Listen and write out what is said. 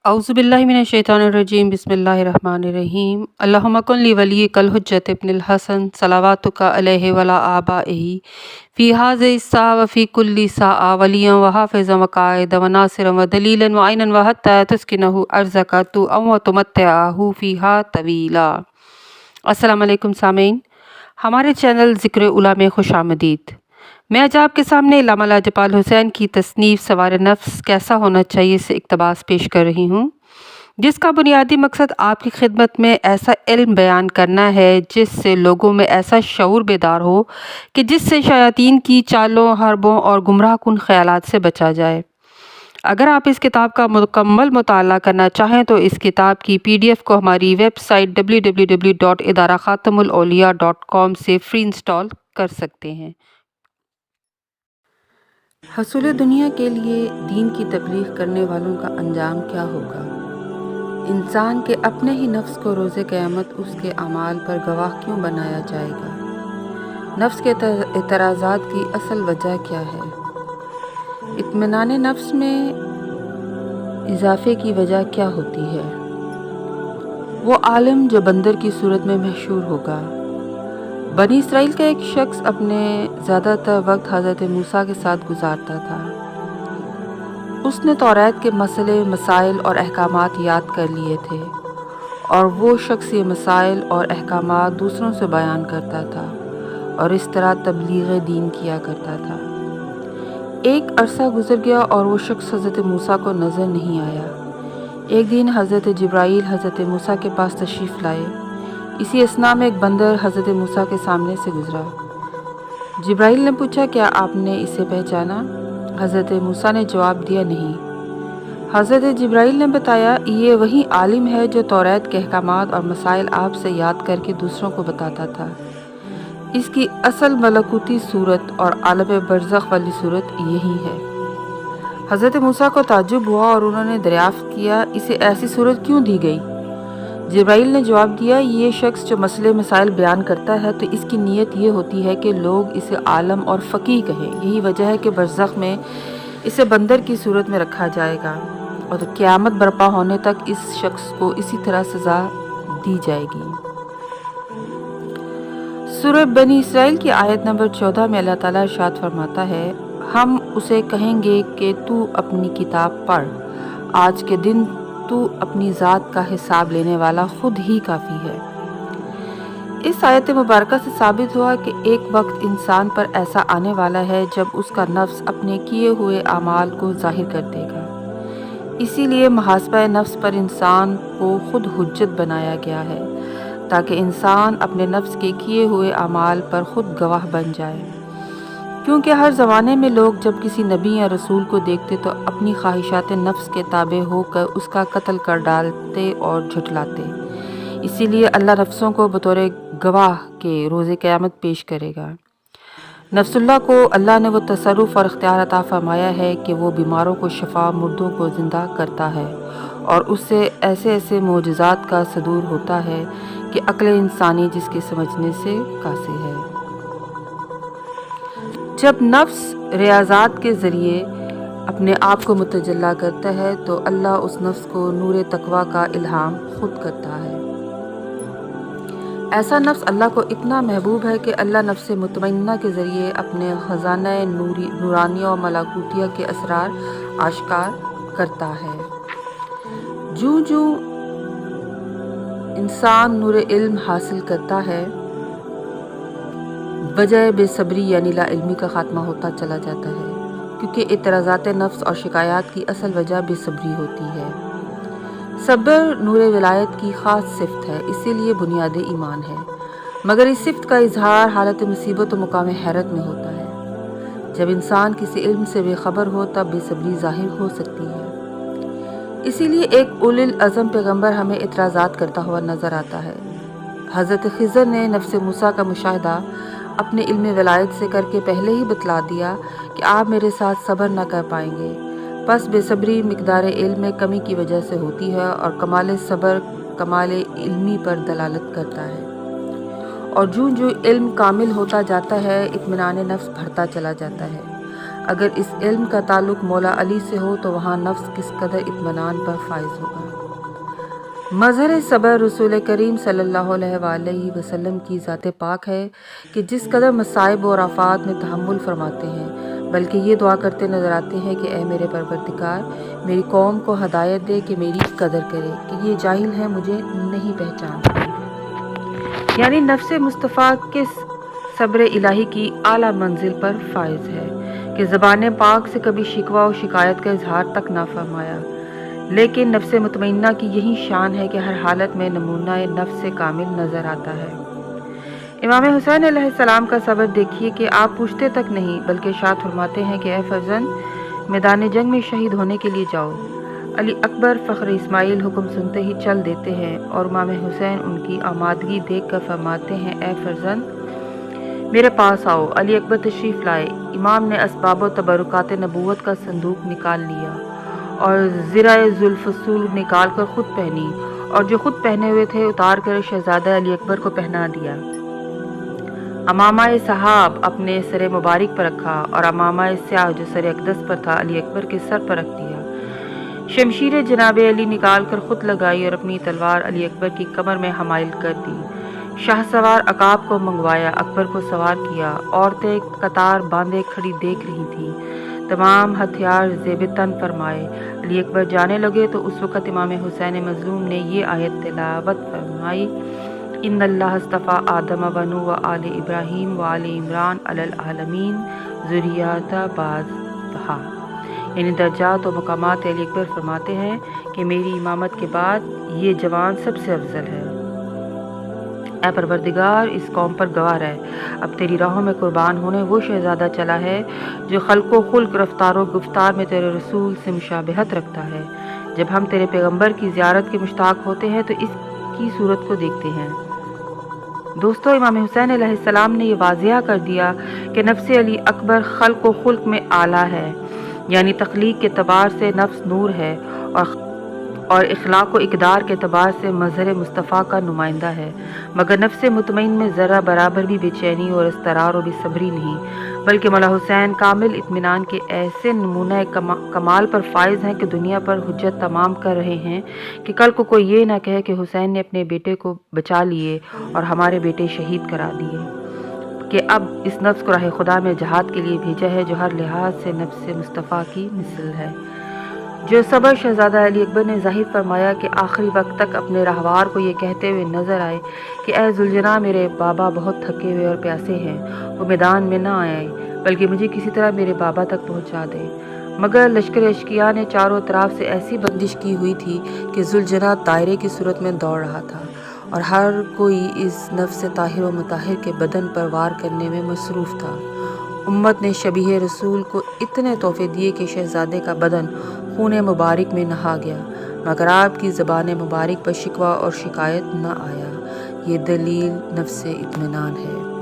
औज़ुबिल्लाहि मिनश्शैतानिर्रजीम बिस्मिल्लाहिर्रहमानिर्रहीम अल्लाहुम्मा कुन ली वलिय्यिकल हुज्जत इब्निल हसन सलावातुका अलैहि वला आबाइही फ़ी हाज़िहि स्सा व फ़ी कुल्ली साआ वलिय्यन व हाफ़िज़न व क़ाइदन व नासिरन व दलीलन व ऐनन व हत्ता तुस्किनहु अर्ज़का तु व तुमत्तिअहु फ़ीहा तवीला। अस्सलामु अलैकुम सामीन, हमारे चैनल ज़िक्र उला में खुशामदीद। मैं आज आपके सामने अल्लामा लाजपाल हुसैन की तसनीफ़ सवार नफ्स कैसा होना चाहिए से इक़्तिबास पेश कर रही हूँ, जिसका बुनियादी मकसद आपकी खिदमत में ऐसा इल्म बयान करना है जिससे लोगों में ऐसा शऊर बेदार हो कि जिससे शयातीन की चालों, हरबों और गुमराहकुन ख़यालात से बचा जाए। अगर आप इस किताब का मुकम्मल मुताला करना चाहें तो इस किताब की PDF को हमारी वेबसाइट www.idarakhatamulauliya.com से फ्री इंस्टॉल कर सकते हैं। हसूल दुनिया के लिए दीन की तबलीग करने वालों का अंजाम क्या होगा? इंसान के अपने ही नफ्स को रोज़े क़यामत उसके अमाल पर गवाह क्यों बनाया जाएगा? नफ्स के एतराज़ात की असल वजह क्या है? इत्मीनान नफ्स में इजाफ़े की वजह क्या होती है? वो आलिम जो बंदर की सूरत में मशहूर होगा। बनी इसराइल का एक शख्स अपने ज़्यादातर वक्त हज़रत मूसा के साथ गुजारता था। उसने तौरात के मसले, मसाइल और अहकामात याद कर लिए थे और वो शख्स ये मसाइल और अहकामात दूसरों से बयान करता था और इस तरह तबलीग दीन किया करता था। एक अरसा गुजर गया और वो शख्स हज़रत मूसा को नज़र नहीं आया। एक दिन हज़रत जिब्राईल हज़रत मूसा के पास तशरीफ़ लाए। इसी असना में एक बंदर हज़रत मूसा के सामने से गुज़रा। जिब्राईल ने पूछा, क्या आपने इसे पहचाना? हज़रत मूसा ने जवाब दिया, नहीं। हज़रत जिब्राईल ने बताया, ये वही आलिम है जो तौरात के अहकामात और मसाइल आपसे याद करके दूसरों को बताता था। इसकी असल मलकूती सूरत और आलम बरज़ख वाली सूरत यही है। हज़रत मूसा को ताज्जुब हुआ और उन्होंने दरियाफ़्त किया, इसे ऐसी सूरत क्यों दी गई? जिब्राईल ने जवाब दिया, ये शख्स जो मसले मसाइल बयान करता है तो इसकी नीयत ये होती है कि लोग इसे आलम और फ़कीह कहें। यही वजह है कि बरज़ख में इसे बंदर की सूरत में रखा जाएगा और क़यामत बर्पा होने तक इस शख्स को इसी तरह सज़ा दी जाएगी। सूरह बनी इसराइल की आयत नंबर 14 में अल्लाह ताला इरशाद फरमाता है, हम उसे कहेंगे कि तू अपनी किताब पढ़, आज के दिन तू अपनी ज़ात का हिसाब लेने वाला खुद ही काफ़ी है। इस आयत मुबारका से साबित हुआ कि एक वक्त इंसान पर ऐसा आने वाला है जब उसका नफ्स अपने किए हुए अमाल को ज़ाहिर कर देगा। इसीलिए मुहासबा नफ्स पर इंसान को खुद हुज्जत बनाया गया है ताकि इंसान अपने नफ्स के किए हुए अमाल पर खुद गवाह बन जाए। क्योंकि हर ज़माने में लोग जब किसी नबी या रसूल को देखते तो अपनी ख्वाहिशात नफ्स के ताबे होकर उसका कत्ल कर डालते और झुठलाते। इसीलिए अल्लाह नफ्सों को बतौर गवाह के रोज़े क़यामत पेश करेगा। नफ्सुल्लाह को अल्लाह ने वो तसर्रुफ़ और इख्तियार अता फरमाया है कि वो बीमारों को शफा, मुर्दों को ज़िंदा करता है और उससे ऐसे ऐसे मोजज़ात का सदूर होता है कि अक्ल इंसानी जिसके समझने से कासिर है। जब नफ्स रियाज़ात के ज़रिए अपने आप को मुतजल्ला करता है तो अल्लाह उस नफ्स को नूर तकवा का इल्हाम खुद करता है। ऐसा नफ्स अल्लाह को इतना महबूब है कि अल्लाह नफ्स मुतमइन्ना के ज़रिए अपने ख़ज़ाना नूरानिया और मलाकुतिया के असरार आश्कार करता है। जूँ जूँ इंसान नूर इल्म हासिल करता है, वजह बेसब्री यानी ला इल्मी का ख़ात्मा होता चला जाता है, क्योंकि इतराज़ात नफ्स और शिकायत की असल वजह बेसब्री होती है। सब्र नूर विलायत की ख़ास सिफ़त है, इसीलिए बुनियाद ईमान है, मगर इस सिफ़त का इजहार हालत मुसीबत व मुकाम हैरत में होता है। जब इंसान किसी इल्म से बेखबर हो तब बेसब्री ज़ाहिर हो सकती है। इसीलिए एक उलिल अज़म पैगम्बर हमें इतराज़ात करता हुआ नज़र आता है। हज़रत खिज़र ने नफ्स मूसा का मुशाहिदा अपने इल्म विलायत से करके पहले ही बतला दिया कि आप मेरे साथ सब्र न कर पाएंगे। बस बेसब्री मिकदार इल्म में कमी की वजह से होती है और कमाल सब्र कमाल इल्मी पर दलालत करता है। और जो जो इल्म कामिल होता जाता है, इत्मीनान नफ्स बढ़ता चला जाता है। اگر اس علم کا تعلق مولا علی سے ہو تو وہاں نفس کس قدر اطمینان پر فائز ہوگا۔ مظہر صبر رسول کریم صلی اللہ علیہ وآلہ وسلم کی ذات پاک ہے کہ جس قدر مصائب اور آفات میں تحمل فرماتے ہیں، بلکہ یہ دعا کرتے نظر آتے ہیں کہ اے میرے پروردگار، میری قوم کو ہدایت دے کہ میری قدر کرے، کہ یہ جاہل ہیں، مجھے نہیں پہچانتے۔ یعنی نفس مصطفیٰ کس صبر الہی کی اعلیٰ منزل پر فائز ہے کہ زبان پاک سے کبھی شکوہ و شکایت کا اظہار تک نہ فرمایا، لیکن نفس مطمئنہ کی یہی شان ہے کہ ہر حالت میں نمونہ نفس کامل نظر آتا ہے۔ امام حسین علیہ السلام کا صبر دیکھیے کہ آپ پوچھتے تک نہیں بلکہ ارشاد فرماتے ہیں کہ اے فرزند، میدان جنگ میں شہید ہونے کے لیے جاؤ۔ علی اکبر فخر اسماعیل حکم سنتے ہی چل دیتے ہیں اور امام حسین ان کی آمادگی دیکھ کر فرماتے ہیں اے فرزند میرے پاس آؤ۔ علی اکبر تشریف لائے۔ امام نے اسباب و تبرکات نبوت کا صندوق نکال لیا اور زرہ ذوالفصول نکال کر خود پہنی، اور جو خود پہنے ہوئے تھے اتار کر شہزادہ علی اکبر کو پہنا دیا۔ امامہ صحاب اپنے سر مبارک پر رکھا اور امامہ سیاہ جو سر اقدس پر تھا علی اکبر کے سر پر رکھ دیا۔ شمشیر جناب علی نکال کر خود لگائی اور اپنی تلوار علی اکبر کی کمر میں حمائل کر دی۔ شاہ سوار عقاب کو منگوایا، اکبر کو سوار کیا۔ عورتیں قطار باندھے کھڑی دیکھ رہی تھیں، تمام ہتھیار زیب تن فرمائے۔ علی اکبر جانے لگے تو اس وقت امام حسین مظلوم نے یہ آیت تلاوت فرمائی، ان اللہ اصطفیٰ آدم و نوح و آل ابراہیم و آل عمران علی العالمین ذریۃ بعضھا، یعنی درجات و مقامات علی اکبر فرماتے ہیں کہ میری امامت کے بعد یہ جوان سب سے افضل ہے۔ اے پروردگار، اس قوم پر گواہ رہ، اب تیری راہوں میں قربان ہونے وہ شہزادہ چلا ہے جو خلق و خلق، رفتار و گفتار میں تیرے رسول سے مشابہت رکھتا ہے۔ جب ہم تیرے پیغمبر کی زیارت کے مشتاق ہوتے ہیں تو اس کی صورت کو دیکھتے ہیں۔ دوستو، امام حسین علیہ السلام نے یہ واضح کر دیا کہ نفس علی اکبر خلق و خلق میں اعلیٰ ہے، یعنی تخلیق کے اعتبار سے نفس نور ہے اور اخلاق و اقدار کے اعتبار سے مظہر مصطفیٰ کا نمائندہ ہے، مگر نفس مطمئن میں ذرہ برابر بھی بے چینی اور اضطرار و بے صبری نہیں، بلکہ مولا حسین کامل اطمینان کے ایسے نمونہ کمال پر فائز ہیں کہ دنیا پر حجت تمام کر رہے ہیں کہ کل کو کوئی یہ نہ کہے کہ حسین نے اپنے بیٹے کو بچا لیے اور ہمارے بیٹے شہید کرا دیے، کہ اب اس نفس کو راہ خدا میں جہاد کے لیے بھیجا ہے جو ہر لحاظ سے نفس مصطفیٰ کی مثل ہے۔ جو صبر شہزادہ علی اکبر نے ظاہر فرمایا کہ آخری وقت تک اپنے راہوار کو یہ کہتے ہوئے نظر آئے کہ اے ذوالجناح، میرے بابا بہت تھکے ہوئے اور پیاسے ہیں، وہ میدان میں نہ آئے بلکہ مجھے کسی طرح میرے بابا تک پہنچا دے، مگر لشکر اشقیاء نے چاروں طرف سے ایسی بندش کی ہوئی تھی کہ ذوالجناح دائرے کی صورت میں دوڑ رہا تھا اور ہر کوئی اس نفس طاہر و مطہر کے بدن پر وار کرنے میں مصروف تھا۔ امت نے شبیہ رسول کو اتنے تحفے دیے کہ شہزادے کا بدن خون مبارک میں نہا گیا، مگر آپ کی زبان مبارک پر شکوہ اور شکایت نہ آیا۔ یہ دلیل نفس اطمینان ہے۔